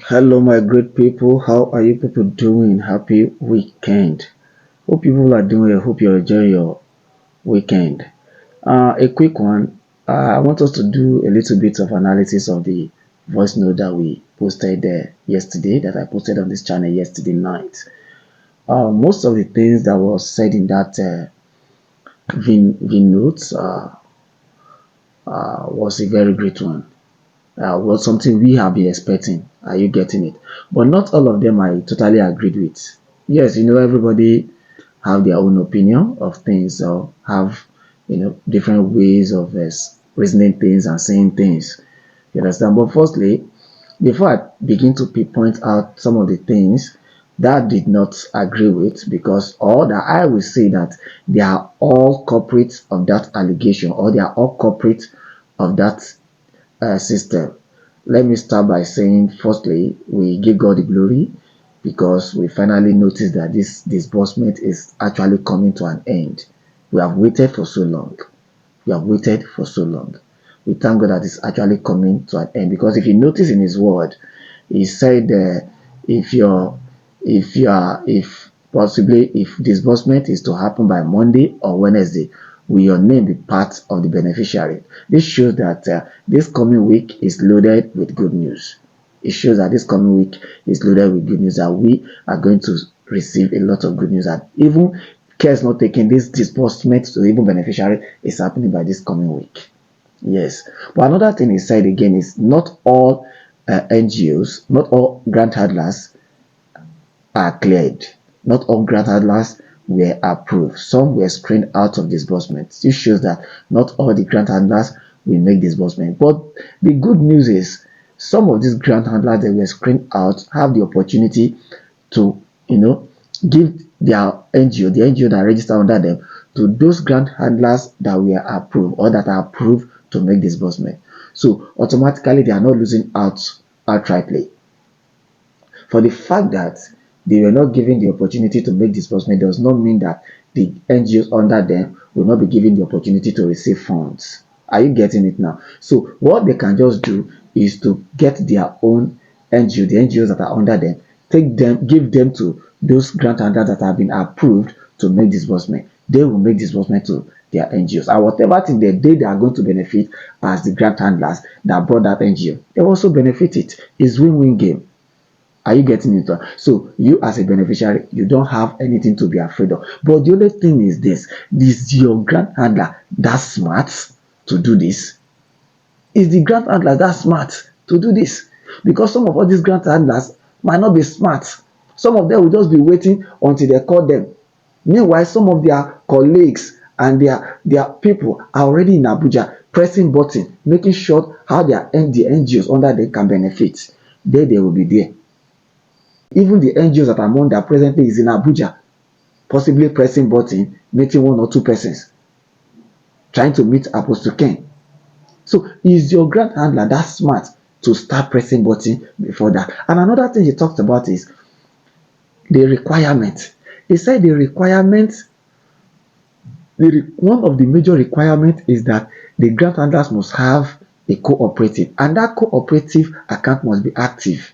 Hello, my great people. How are you people doing? Happy weekend. Hope people are doing well. Hope you're enjoying your weekend. A quick one. I want us to do a little bit of analysis of the voice note that we posted yesterday, that I posted on this channel yesterday night. Most of the things that was said in that VIN notes was a very great one. Was something we have been expecting. Are you getting it? But not all of them I totally agreed with. Yes, everybody have their own opinion of things or have different ways of reasoning things and saying things. You understand? But firstly, before I begin to pinpoint out some of the things that I did not agree with, because all that I will say that they are all culprits of that allegation, or they are all culprits of that system. Let me start by saying, firstly, we give God the glory because we finally noticed that this disbursement is actually coming to an end. We have waited for so long. We have waited for so long. We thank God that it's actually coming to an end, because if you notice in His word, He said, if you're, if possibly if disbursement is to happen by Monday or Wednesday, will your name be part of the beneficiary? This shows that this coming week is loaded with good news. It shows that this coming week is loaded with good news, that we are going to receive a lot of good news, that even care is not taken, this disbursement to even beneficiary is happening by this coming week. Yes. But another thing he said again is not all NGOs, not all grant handlers are cleared. Not all grant handlers were approved. Some were screened out of disbursement. This shows that not all the grant handlers will make disbursement. But the good news is some of these grant handlers that were screened out have the opportunity to, give their NGO, the NGO that register under them, to those grant handlers that were approved or that are approved to make disbursement. So automatically they are not losing out outrightly. For the fact that they were not given the opportunity to make disbursement does not mean that the NGOs under them will not be given the opportunity to receive funds. Are you getting it now? So what they can just do is to get their own NGO, the NGOs that are under them, give them to those grant handlers that have been approved to make disbursement. They will make disbursement to their NGOs. And whatever thing they are going to benefit as the grant handlers that brought that NGO, they also benefit it. It's win-win game. Are you getting it? So you as a beneficiary, you don't have anything to be afraid of. But the only thing is this: is your grant handler that smart to do this? Is the grant handler that smart to do this? Because some of all these grant handlers might not be smart. Some of them will just be waiting until they call them. Meanwhile, some of their colleagues and their people are already in Abuja pressing button, making sure how the NGOs under them can benefit. They will be there. Even the NGOs that are among that presently is in Abuja, possibly pressing button, meeting one or two persons, trying to meet Apostle Ken. So is your grant handler that smart to start pressing button before that? And another thing he talked about is the requirement. He said the requirement, one of the major requirements is that the grant handlers must have a cooperative, and that cooperative account must be active.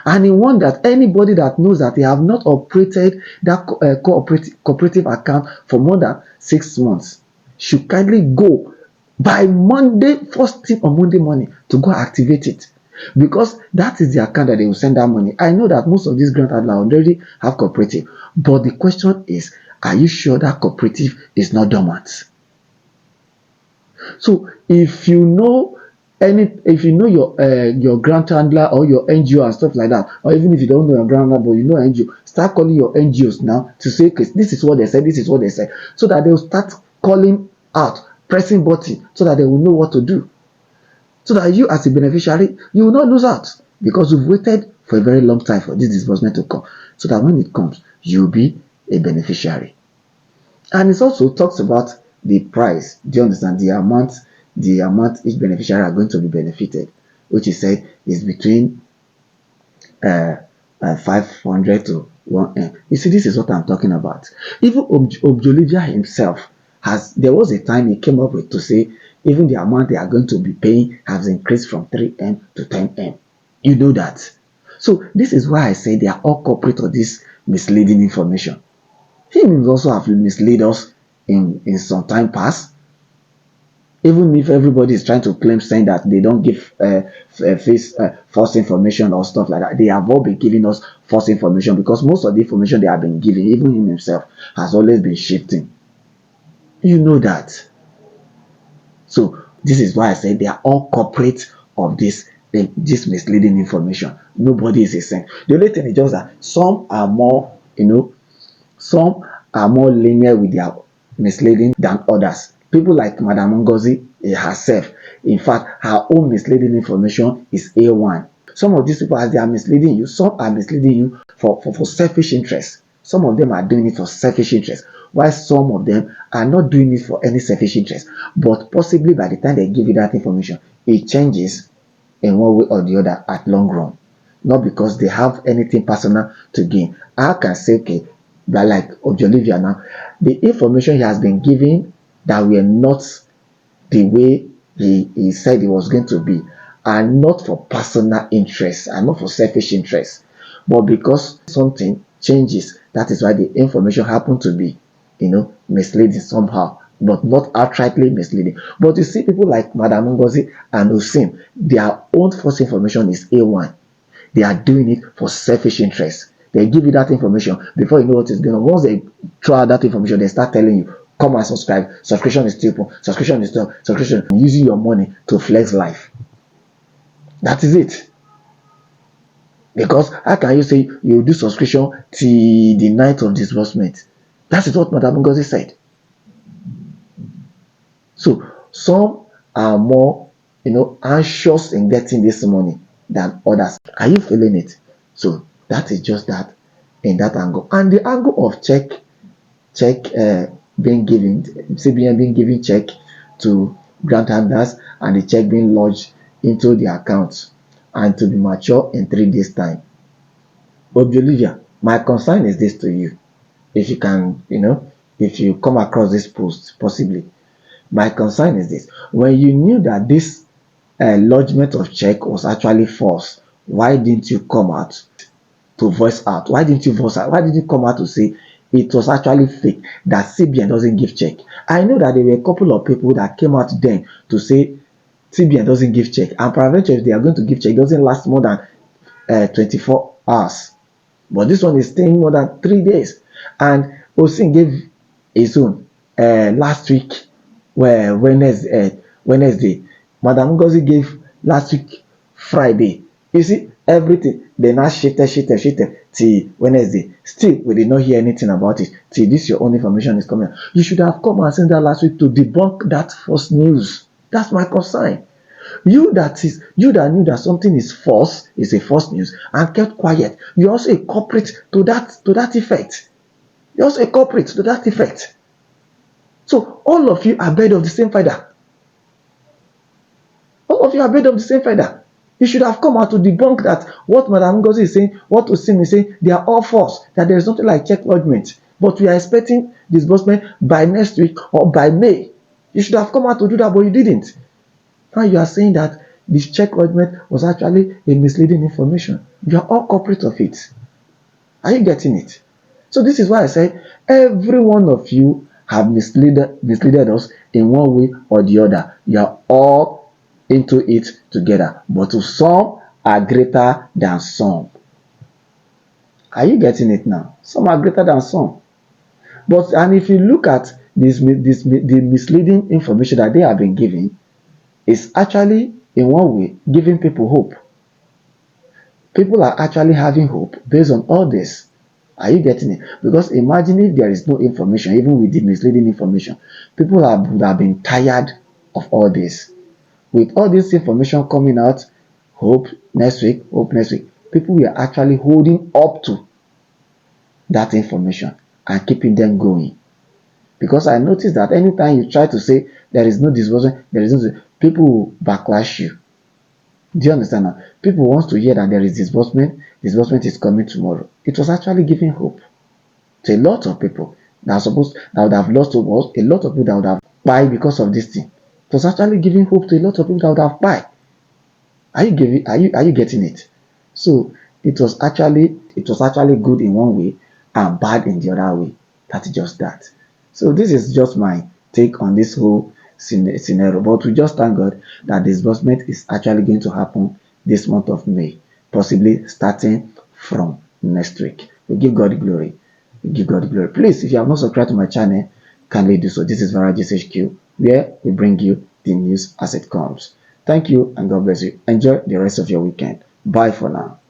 And he warned that anybody that knows that they have not operated that cooperative account for more than 6 months should kindly go by Monday, first thing on Monday morning, to go activate it. Because that is the account that they will send that money. I know that most of these grant handlers already have cooperative. But the question is, are you sure that cooperative is not dormant? So if you know your grant handler or your NGO and stuff like that, or even if you don't know your grant handler but you know NGO, start calling your NGOs now to say, okay, this is what they said, this is what they said, so that they will start calling out, pressing button, so that they will know what to do, so that you as a beneficiary, you will not lose out, because you've waited for a very long time for this disbursement to come, so that when it comes, you'll be a beneficiary. And it also talks about the price. Do you understand? The amount each beneficiary are going to be benefited, which is said is between 500 to 1M. You see, this is what I'm talking about. Even Objolivia himself there was a time he came up with to say even the amount they are going to be paying has increased from 3M to 10M. You know that. So this is why I say they are all culprit of this misleading information. He may also have misled us in some time past. Even if everybody is trying to claim saying that they don't give face false information or stuff like that, they have all been giving us false information, because most of the information they have been giving, even him himself, has always been shifting. You know that. So this is why I say they are all culprits of this misleading information. Nobody is a saint. The only thing is just that some are more, some are more linear with their misleading than others. People like Madam Ngozi herself, in fact, her own misleading information is A1. Some of these people, as they are misleading you, some are misleading you for selfish interest. Some of them are doing it for selfish interest, while some of them are not doing it for any selfish interest. But possibly by the time they give you that information, it changes in one way or the other at long run. Not because they have anything personal to gain. I can say, okay, but like Olivia now, the information he has been giving that were not the way he said it was going to be, and not for personal interest and not for selfish interest, but because something changes. That is why the information happened to be, misleading somehow, but not outrightly misleading. But you see people like Madam Ngozi and Osim, their own false information is A1. They are doing it for selfish interest. They give you that information before you know what is going on. Once they throw out that information, they start telling you, come and subscribe. Subscription is still open. Subscription is still subscription. Using your money to flex life. That is it. Because how can you say you do subscription till the night of disbursement? That is what Madam Ngozi said. So some are more, anxious in getting this money than others. Are you feeling it? So that is just that in that angle. And the angle of check being given, CBN being given check to grant holders, and the check being lodged into the account and to be mature in 3 days time. But Olivia, my concern is this to you. If you can, if you come across this post, possibly, my concern is this: when you knew that this lodgement of check was actually false, why didn't you come out to voice out? Why didn't you voice out? Why did you come out to say it was actually fake, that CBN doesn't give check? I know that there were a couple of people that came out then to say CBN doesn't give check, and peradventure if they are going to give check, it doesn't last more than 24 hours. But this one is staying more than 3 days. And Osim gave his own last week, where Wednesday. Madam Ngozi gave last week Friday. You see, everything they now shifted till Wednesday. Still, we did not hear anything about it till this your own information is coming. You should have come and sent that last week to debunk that false news. That's my concern. You that knew that something is false, is a false news, and kept quiet, you're also a culprit to that effect. You're also a culprit to that effect. So all of you are bird of the same feather. All of you are bird of the same feather. You should have come out to debunk that what Madam Ngozi is saying, what Osim is saying, they are all false, that there is nothing like check lodgement. But we are expecting disbursement by next week or by May. You should have come out to do that, but you didn't. Now you are saying that this check lodgement was actually a misleading information. You are all culprit of it. Are you getting it? So this is why I say every one of you have misled us in one way or the other. You are all into it together, but to some are greater than some. Are you getting it now? Some are greater than some. And if you look at the misleading information that they have been giving, it's actually in one way giving people hope. People are actually having hope based on all this. Are you getting it? Because imagine if there is no information, even with the misleading information, people would have been tired of all this. With all this information coming out, hope next week, people were actually holding up to that information and keeping them going. Because I noticed that anytime you try to say there is no disbursement, people will backlash you. Do you understand now? People want to hear that there is disbursement is coming tomorrow. It was actually giving hope to a lot of people that would have lost hope, a lot of people that would have died because of this thing. It was actually giving hope to a lot of people that would have died. Are you getting it? So it was actually good in one way and bad in the other way. That's just that. So this is just my take on this whole scenario. But we just thank God that disbursement is actually going to happen this month of May, possibly starting from next week. We give God the glory. We give God the glory. Please, if you have not subscribed to my channel, kindly do so. This is Varagis HQ, where we bring you the news as it comes. Thank you and God bless you. Enjoy the rest of your weekend. Bye for now.